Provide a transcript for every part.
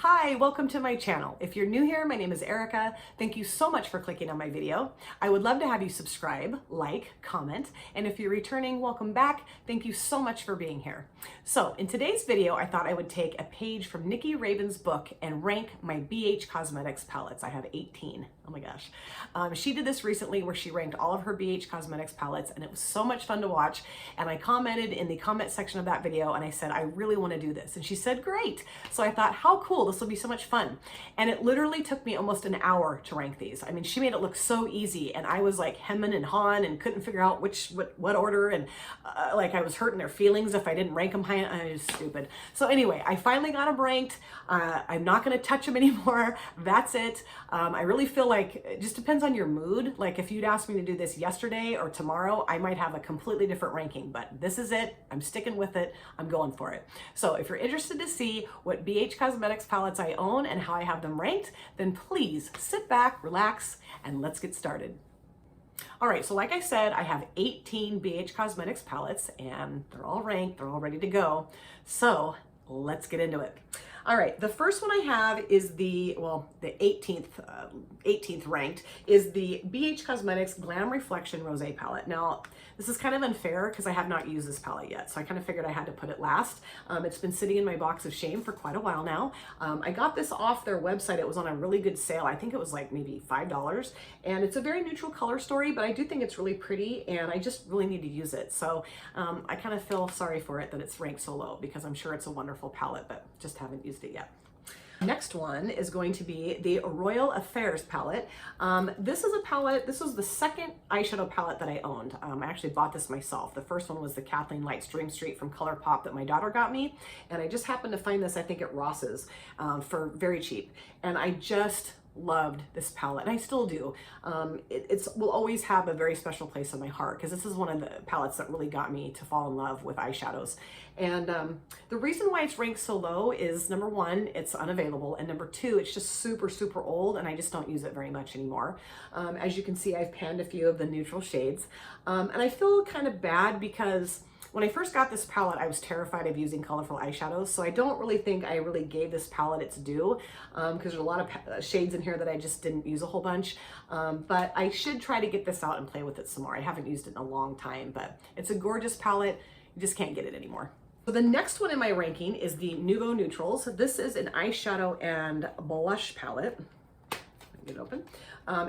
Hi, welcome to my channel. If you're new here, my name is Erica. Thank you so much for clicking on my video. I would love to have you subscribe, like, comment, and if you're returning, welcome back. Thank you so much for being here. So in today's video, I thought I would take a page from Nikki Raven's book and rank my BH Cosmetics palettes. I have 18. Oh my gosh. She did this recently where she ranked all of her BH Cosmetics palettes, and it was so much fun to watch. And I commented in the comment section of that video and I said, I really want to do this. And she said, great. So I thought, how cool, this will be so much fun. And it literally took me almost an hour to rank these. I mean, she made it look so easy, and I was like hemming and hawing and couldn't figure out what order, and like I was hurting their feelings if I didn't rank them high. I was stupid. So anyway, I finally got them ranked. I'm not going to touch them anymore. That's it. I really feel like it just depends on your mood. Like if you'd asked me to do this yesterday or tomorrow, I might have a completely different ranking, but this is it. I'm sticking with it. I'm going for it. So if you're interested to see what BH Cosmetics palettes I own and how I have them ranked, then please sit back, relax, and let's get started. All right, so like I said, I have 18 BH Cosmetics palettes and they're all ranked, they're all ready to go. So let's get into it. All right, the first one I have is the 18th ranked is the BH Cosmetics Glam Reflection Rosé palette. Now, this is kind of unfair because I have not used this palette yet, so I kind of figured I had to put it last. It's been sitting in my box of shame for quite a while now. I got this off their website. It was on a really good sale. I think it was like maybe $5, and it's a very neutral color story, but I do think it's really pretty, and I just really need to use it. So I kind of feel sorry for it that it's ranked so low because I'm sure it's a wonderful palette, but just haven't used it yet. Next one is going to be the Royal Affairs palette. This is a palette, this was the second eyeshadow palette that I owned. I actually bought this myself. The first one was the Kathleen Lights Dream Street from ColourPop that my daughter got me. And I just happened to find this, I think at Ross's for very cheap. And I just loved this palette, and I still do. It will always have a very special place in my heart because this is one of the palettes that really got me to fall in love with eyeshadows. And the reason why it's ranked so low is number one, it's unavailable, and number two, it's just super old, and I just don't use it very much anymore. As you can see, I've panned a few of the neutral shades, and I feel kind of bad because when I first got this palette, I was terrified of using colorful eyeshadows, so I don't really think I really gave this palette its due because there's a lot of shades in here that I just didn't use a whole bunch, but I should try to get this out and play with it some more. I haven't used it in a long time, but it's a gorgeous palette. You just can't get it anymore. So the next one in my ranking is the Nouveau Neutrals. This is an eyeshadow and blush palette. Get it open.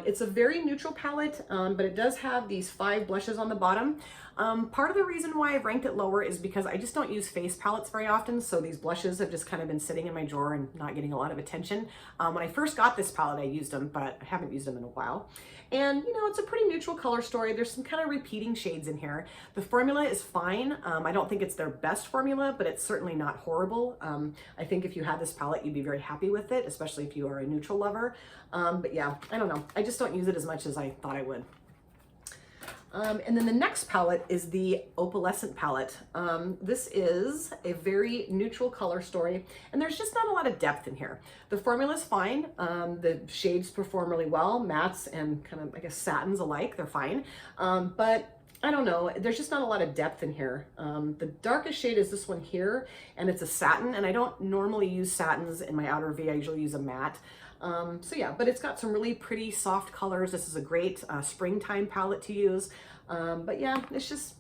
It's a very neutral palette, but it does have these 5 blushes on the bottom. Part of the reason why I've ranked it lower is because I just don't use face palettes very often, so these blushes have just kind of been sitting in my drawer and not getting a lot of attention. When I first got this palette, I used them, but I haven't used them in a while. And you know, it's a pretty neutral color story. There's some kind of repeating shades in here. The formula is fine. I don't think it's their best formula, but it's certainly not horrible. I think if you had this palette, you'd be very happy with it, especially if you are a neutral lover. But yeah, I don't know. I just don't use it as much as I thought I would. And then the next palette is the Opalescent palette. This is a very neutral color story, and there's just not a lot of depth in here. The formula is fine. The shades perform really well, mattes and kind of, I guess, satins alike, they're fine. But I don't know, there's just not a lot of depth in here. The darkest shade is this one here, and it's a satin, and I don't normally use satins in my outer V. I usually use a matte. So yeah, but it's got some really pretty soft colors. This is a great springtime palette to use. But yeah, it's just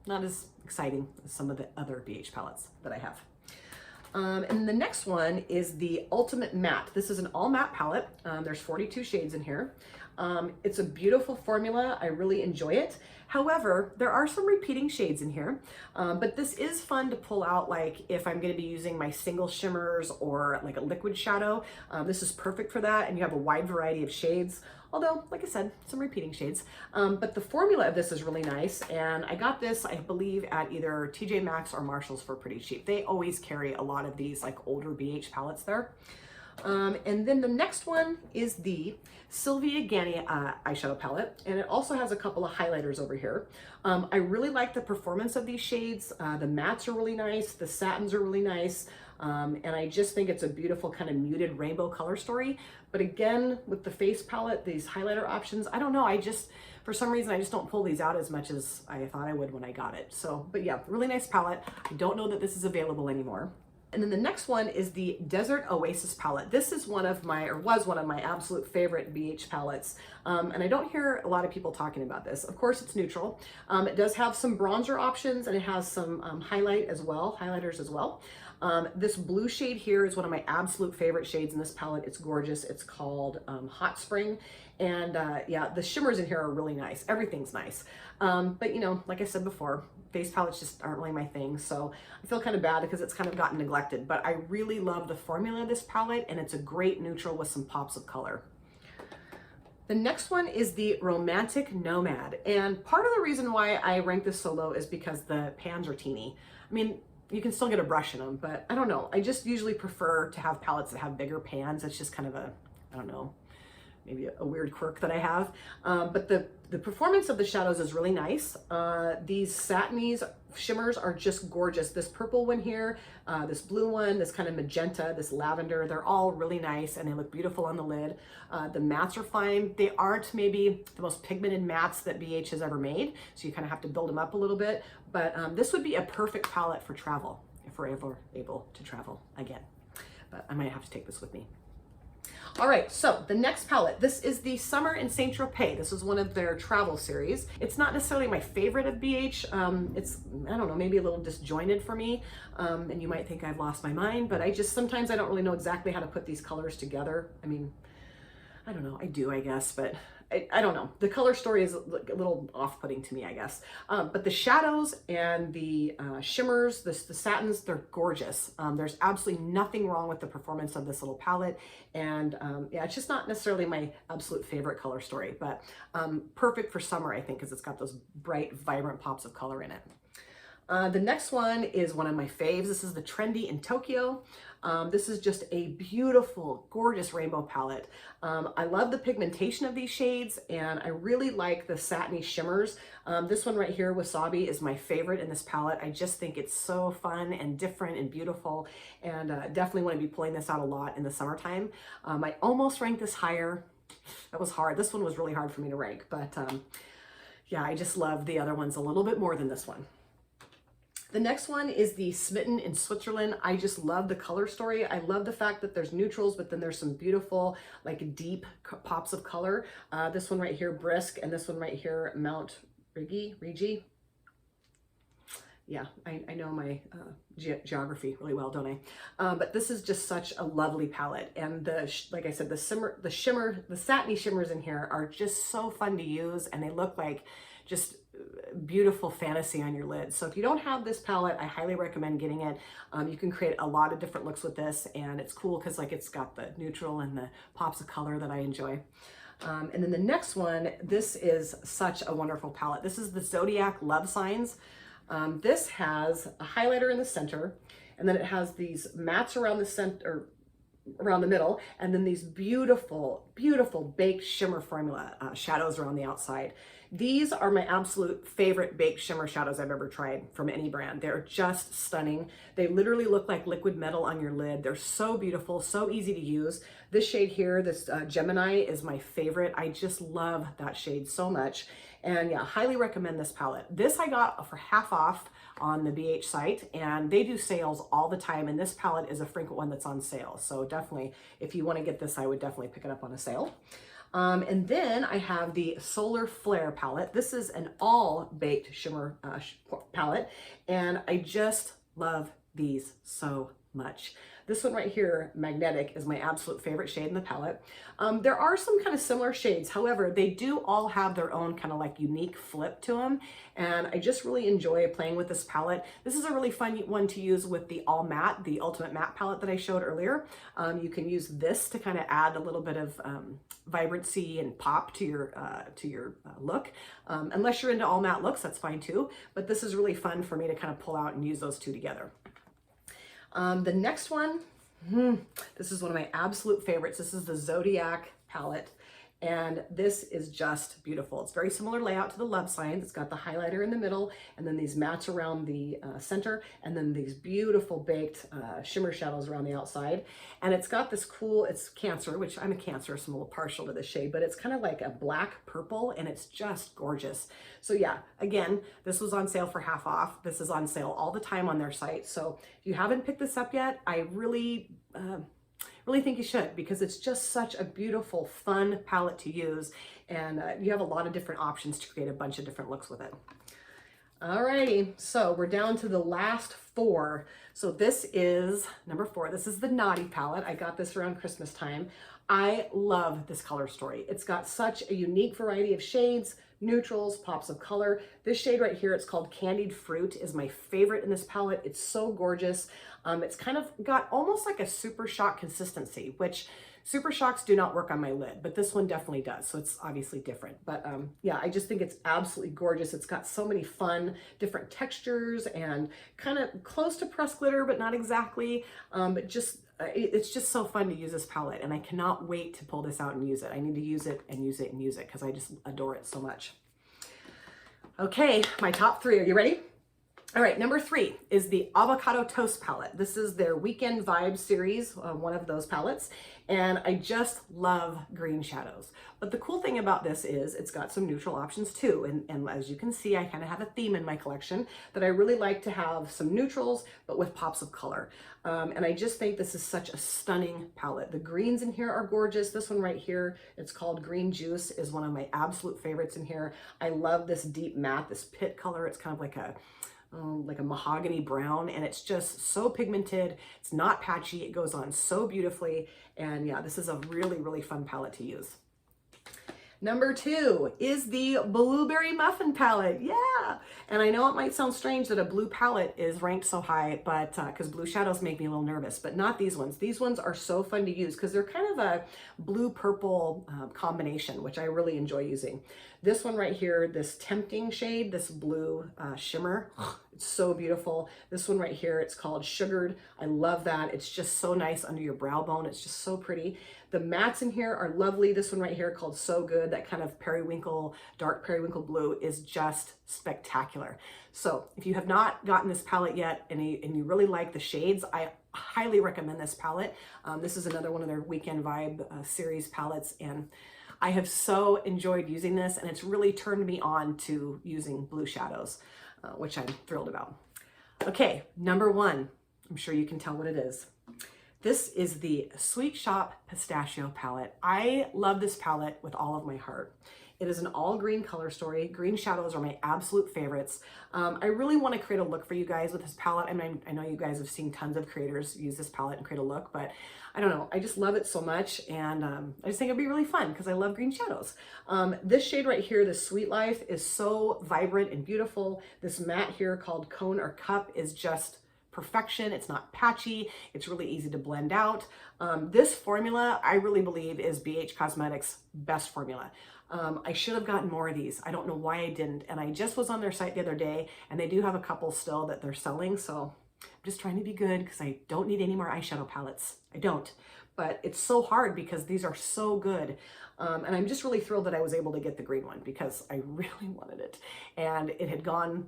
not as exciting as some of the other BH palettes that I have. And the next one is the Ultimate Matte. This is an all matte palette. There's 42 shades in here. It's a beautiful formula. I really enjoy it. However, there are some repeating shades in here, but this is fun to pull out, like if I'm going to be using my single shimmers or like a liquid shadow. This is perfect for that, and you have a wide variety of shades. Although, like I said, some repeating shades. But the formula of this is really nice, and I got this, I believe, at either TJ Maxx or Marshall's for pretty cheap. They always carry a lot of these like older BH palettes there. And then the next one is the Sylvia Gani eyeshadow palette, and it also has a couple of highlighters over here. I really like the performance of these shades. The mattes are really nice, the satins are really nice, and I just think it's a beautiful kind of muted rainbow color story. But again, with the face palette, these highlighter options, I don't know, for some reason, I just don't pull these out as much as I thought I would when I got it. So, but yeah, really nice palette. I don't know that this is available anymore. And then the next one is the Desert Oasis palette. This is one of my, or was one of my absolute favorite BH palettes. And I don't hear a lot of people talking about this. Of course, it's neutral. It does have some bronzer options, and it has some highlighters as well. This blue shade here is one of my absolute favorite shades in this palette. It's gorgeous. It's called Hot Spring. And yeah, the shimmers in here are really nice. Everything's nice. But you know, like I said before, face palettes just aren't really my thing. So I feel kind of bad because it's kind of gotten neglected, but I really love the formula of this palette, and it's a great neutral with some pops of color. The next one is the Romantic Nomad. And part of the reason why I rank this so low is because the pans are teeny. I mean, you can still get a brush in them, but I don't know. I just usually prefer to have palettes that have bigger pans. It's just kind of a, I don't know, maybe a weird quirk that I have. But the performance of the shadows is really nice. These satiny shimmers are just gorgeous. This purple one here, this blue one, this kind of magenta, this lavender, they're all really nice and they look beautiful on the lid. The mattes are fine. They aren't maybe the most pigmented mattes that BH has ever made, so you kind of have to build them up a little bit. But this would be a perfect palette for travel, if we're ever able to travel again. But I might have to take this with me. All right, so the next palette, this is the Summer in St Tropez. This is one of their travel series. It's not necessarily my favorite of BH. It's, I don't know, maybe a little disjointed for me. And you might think I've lost my mind, but sometimes I don't really know exactly how to put these colors together. I mean, I don't know, I do, I guess, but I don't know. The color story is a little off-putting to me, I guess. But the shadows and the shimmers, the satins, they're gorgeous. There's absolutely nothing wrong with the performance of this little palette. And yeah, it's just not necessarily my absolute favorite color story, but perfect for summer, I think, because it's got those bright, vibrant pops of color in it. The next one is one of my faves. This is the Trendy in Tokyo. This is just a beautiful, gorgeous rainbow palette. I love the pigmentation of these shades, and I really like the satiny shimmers. This one right here, Wasabi, is my favorite in this palette. I just think it's so fun and different and beautiful, and definitely want to be pulling this out a lot in the summertime. I almost ranked this higher. That was hard. This one was really hard for me to rank, but yeah, I just love the other ones a little bit more than this one. The next one is the Smitten in Switzerland. I just love the color story. I love the fact that there's neutrals, but then there's some beautiful, like deep pops of color. This one right here, Brisk, and this one right here, Mount Rigi. Yeah, I know my geography really well, don't I? But this is just such a lovely palette. And like I said, the satiny shimmers in here are just so fun to use, and they look like just beautiful fantasy on your lid. So if you don't have this palette, I highly recommend getting it. You can create a lot of different looks with this, and it's cool because like it's got the neutral and the pops of color that I enjoy. And then the next one, this is such a wonderful palette. This is the Zodiac Love Signs. This has a highlighter in the center, and then it has these mattes around the center, around the middle, and then these beautiful, beautiful baked shimmer formula shadows around the outside. These are my absolute favorite baked shimmer shadows I've ever tried from any brand. They're just stunning. They literally look like liquid metal on your lid. They're so beautiful, so easy to use. This shade here, this Gemini, is my favorite. I just love that shade so much. And yeah, highly recommend this palette. This I got for half off on the BH site, and they do sales all the time, and this palette is a frequent one that's on sale. So definitely, if you want to get this, I would definitely pick it up on a sale. And then I have the Solar Flare palette. This is an all baked shimmer palette, and I just love these so much. This one right here, Magnetic, is my absolute favorite shade in the palette. There are some kind of similar shades. However, they do all have their own kind of like unique flip to them. And I just really enjoy playing with this palette. This is a really fun one to use with the All Matte, the Ultimate Matte palette that I showed earlier. You can use this to kind of add a little bit of vibrancy and pop to your look. Unless you're into all matte looks, that's fine too. But this is really fun for me to kind of pull out and use those two together. The next one, this is one of my absolute favorites. This is the Zodiac palette, And this is just beautiful. It's very similar layout to the Love Signs. It's got the highlighter in the middle, and then these mattes around the center, and then these beautiful baked shimmer shadows around the outside. And it's got this cool, it's Cancer, which I'm a Cancer, so I'm a little partial to this shade, but it's kind of like a black purple, and it's just gorgeous. So yeah, again, this was on sale for half off. This is on sale all the time on their site. So if you haven't picked this up yet, I really think you should, because it's just such a beautiful, fun palette to use. And you have a lot of different options to create a bunch of different looks with it. Alrighty, so we're down to the last 4. So this is number 4. This is the Naughty palette. I got this around Christmas time. I love this color story. It's got such a unique variety of shades, neutrals, pops of color. This shade right here, it's called Candied Fruit, is my favorite in this palette. It's so gorgeous. It's kind of got almost like a Super Shock consistency, which Super Shocks do not work on my lid, but this one definitely does. So it's obviously different. But yeah, I just think it's absolutely gorgeous. It's got so many fun, different textures and kind of close to pressed glitter, but not exactly. But just it's just so fun to use this palette, and I cannot wait to pull this out and use it. I need to use it and use it and use it because I just adore it so much. Okay, my top 3. Are you ready? All right, number 3 is the Avocado Toast palette. This is their Weekend Vibes series, one of those palettes, and I just love green shadows. But the cool thing about this is it's got some neutral options too, and as you can see, I kind of have a theme in my collection that I really like to have some neutrals, but with pops of color. And I just think this is such a stunning palette. The greens in here are gorgeous. This one right here, it's called Green Juice, is one of my absolute favorites in here. I love this deep matte, this pit color. It's kind of like a mahogany brown, and it's just so pigmented. It's not patchy. It goes on so beautifully. And yeah, this is a really, really fun palette to use. Number 2 is the Blueberry Muffin palette. Yeah. And I know it might sound strange that a blue palette is ranked so high, but because blue shadows make me a little nervous, but not these ones. These ones are so fun to use because they're kind of a blue-purple combination, which I really enjoy using. This one right here, this Tempting shade, this blue shimmer, it's so beautiful. This one right here, it's called Sugared. I love that. It's just so nice under your brow bone. It's just so pretty. The mattes in here are lovely. This one right here called So Good, that kind of periwinkle, dark periwinkle blue is just spectacular. So if you have not gotten this palette yet and you really like the shades, I highly recommend this palette. This is another one of their Weekend Vibe series palettes, and I have so enjoyed using this, and it's really turned me on to using blue shadows, which I'm thrilled about. Okay, number 1, I'm sure you can tell what it is. This is the Sweet Shoppe Pistachio palette. I love this palette with all of my heart. It is an all green color story. Green shadows are my absolute favorites. I really want to create a look for you guys with this palette. I mean, I know you guys have seen tons of creators use this palette and create a look, but I don't know. I just love it so much, and I just think it'd be really fun because I love green shadows. This shade right here, this Sweet Life, is so vibrant and beautiful. This matte here called Cone or Cup is just perfection. It's not patchy. It's really easy to blend out. This formula, I really believe, is BH Cosmetics' best formula. I should have gotten more of these. I don't know why I didn't. And I just was on their site the other day, and they do have a couple still that they're selling. So I'm just trying to be good because I don't need any more eyeshadow palettes. I don't. But it's so hard because these are so good. And I'm just really thrilled that I was able to get the green one because I really wanted it. And it had gone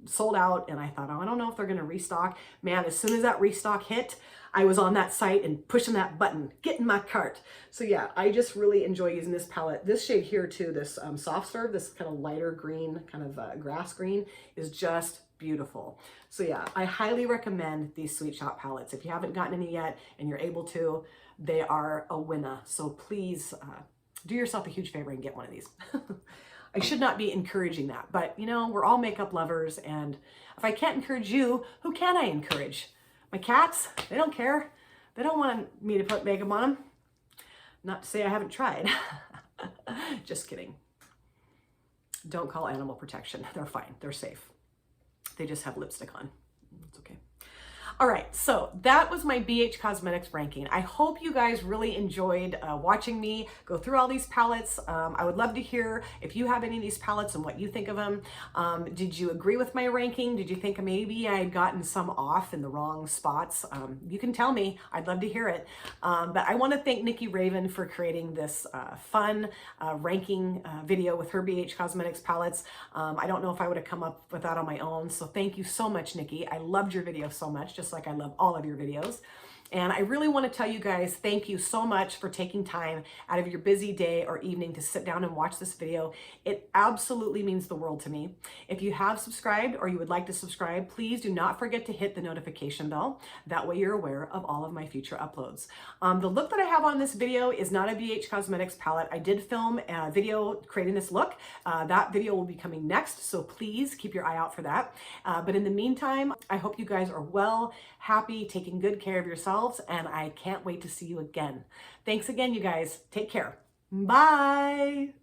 sold out, and I thought, oh, I don't know if they're going to restock. Man, as soon as that restock hit, I was on that site and pushing that button, get in my cart. So yeah, I just really enjoy using this palette. This shade here too, this Soft Serve, this kind of lighter green, kind of grass green, is just beautiful. So yeah, I highly recommend these Sweet Shoppe palettes. If you haven't gotten any yet and you're able to, they are a winner. So please do yourself a huge favor and get one of these. I should not be encouraging that, but you know, we're all makeup lovers, and if I can't encourage you, who can I encourage? My cats? They don't care. They don't want me to put makeup on them. Not to say I haven't tried. Just kidding. Don't call animal protection. They're fine. They're safe. They just have lipstick on. It's okay. All right, so that was my BH Cosmetics ranking. I hope you guys really enjoyed watching me go through all these palettes. I would love to hear if you have any of these palettes and what you think of them. Did you agree with my ranking? Did you think maybe I had gotten some off in the wrong spots? You can tell me. I'd love to hear it. But I want to thank Nikki Raven for creating this fun ranking video with her BH Cosmetics palettes. I don't know if I would have come up with that on my own. So thank you so much, Nikki. I loved your video so much, just like I love all of your videos. And I really want to tell you guys, thank you so much for taking time out of your busy day or evening to sit down and watch this video. It absolutely means the world to me. If you have subscribed or you would like to subscribe, please do not forget to hit the notification bell. That way you're aware of all of my future uploads. The look that I have on this video is not a BH Cosmetics palette. I did film a video creating this look. That video will be coming next, so please keep your eye out for that. But in the meantime, I hope you guys are well, happy, taking good care of yourselves, and I can't wait to see you again. Thanks again, you guys. Take care. Bye.